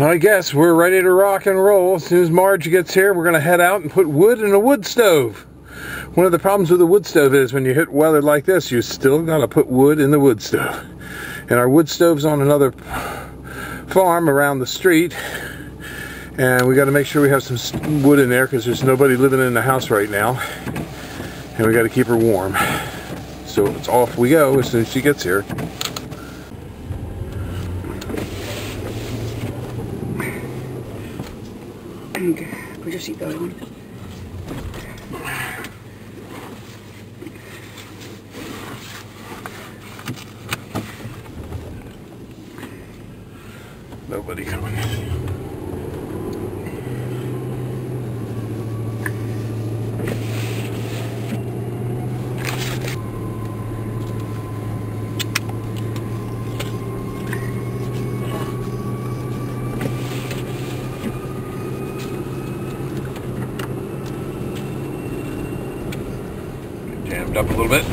I guess we're ready to rock and roll. As soon as Marge gets here, we're going to head out and put wood in a wood stove. One of the problems with a wood stove is when you hit weather like this, you still got to put wood in the wood stove. And our wood stove's on another farm around the street. And we got to make sure we have some wood in there because there's nobody living in the house right now. And we got to keep her warm. So it's off we go as soon as she gets here. Okay, put your seatbelt on. Nobody coming in. Jammed up a little bit.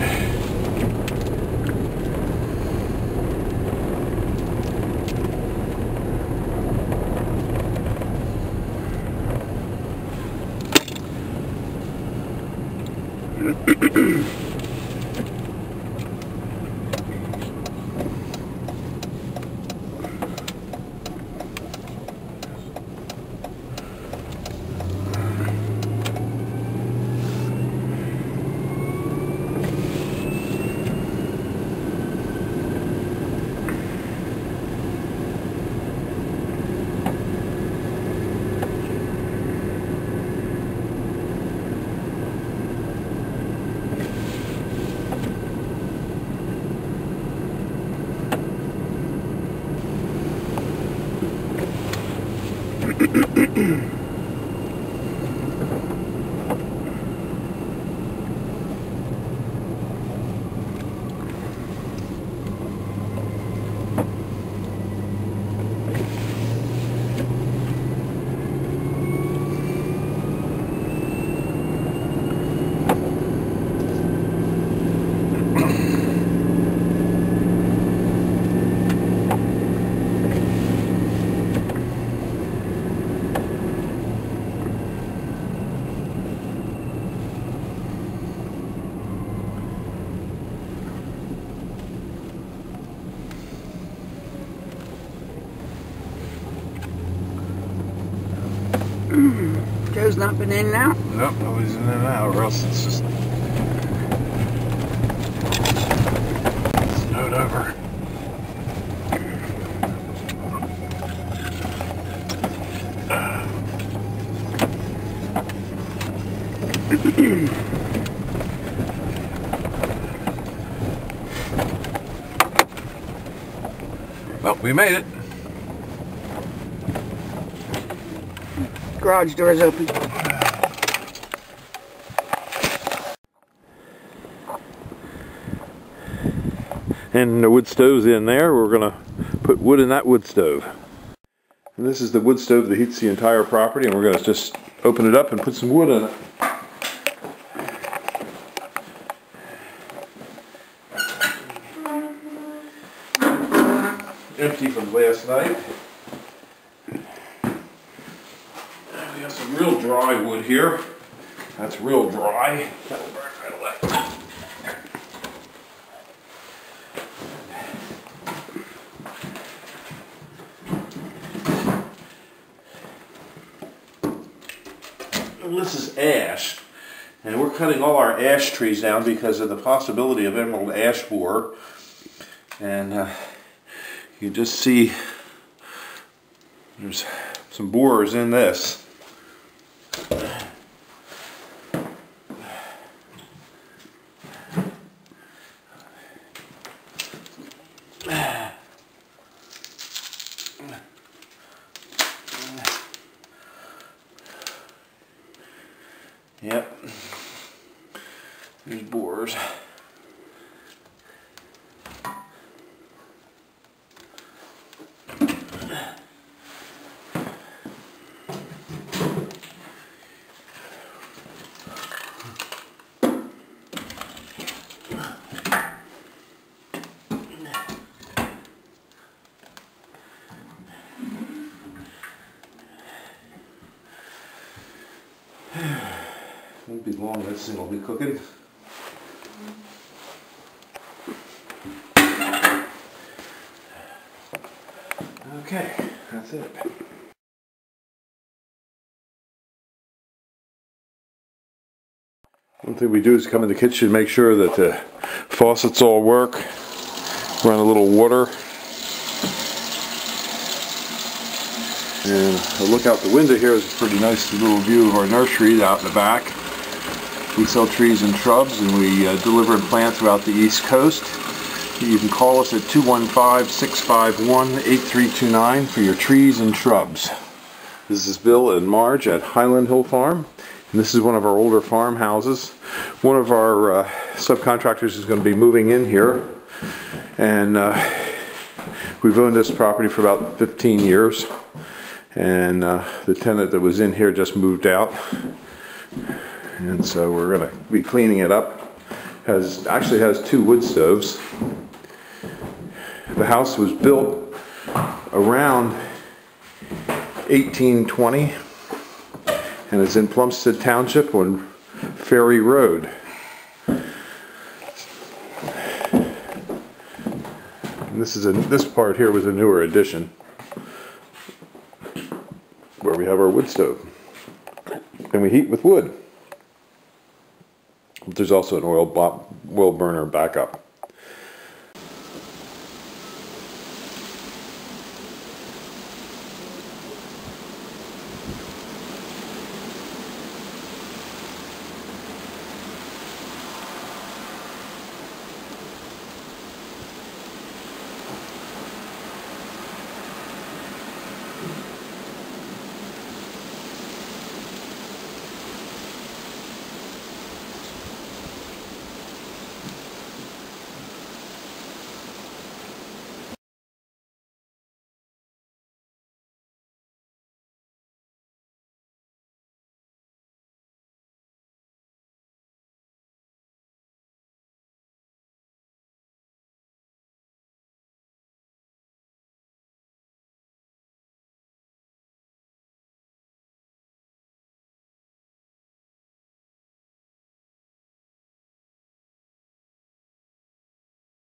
Joe's not been in and out? Nope, nobody's in and out, or else it's just snowed over. Well, we made it. Garage door's open. And the wood stove's in there. We're going to put wood in that wood stove. And this is the wood stove that heats the entire property, and we're going to just open it up and put some wood in it. Empty from last night. We have some real dry wood here. That's real dry. That'll burn right away. And this is ash. And we're cutting all our ash trees down because of the possibility of emerald ash borer. And you just see there's some borers in this. Yep, there's borers. Won't be long, this thing will be cooking. Okay, that's it. One thing we do is come in the kitchen, make sure that the faucets all work. Run a little water. And a look out the window here is a pretty nice little view of our nursery out in the back. We sell trees and shrubs, and we deliver and plant throughout the East Coast. You can call us at 215-651-8329 for your trees and shrubs. This is Bill and Marge at Highland Hill Farm. And this is one of our older farmhouses. One of our subcontractors is going to be moving in here. And we've owned this property for about 15 years. And the tenant that was in here just moved out. And so we're going to be cleaning it up. Actually has 2 wood stoves. The house was built around 1820. And it's in Plumstead Township on Ferry Road. And this part here was a newer addition, where we have our wood stove, and we heat with wood. There's also an oil burner backup.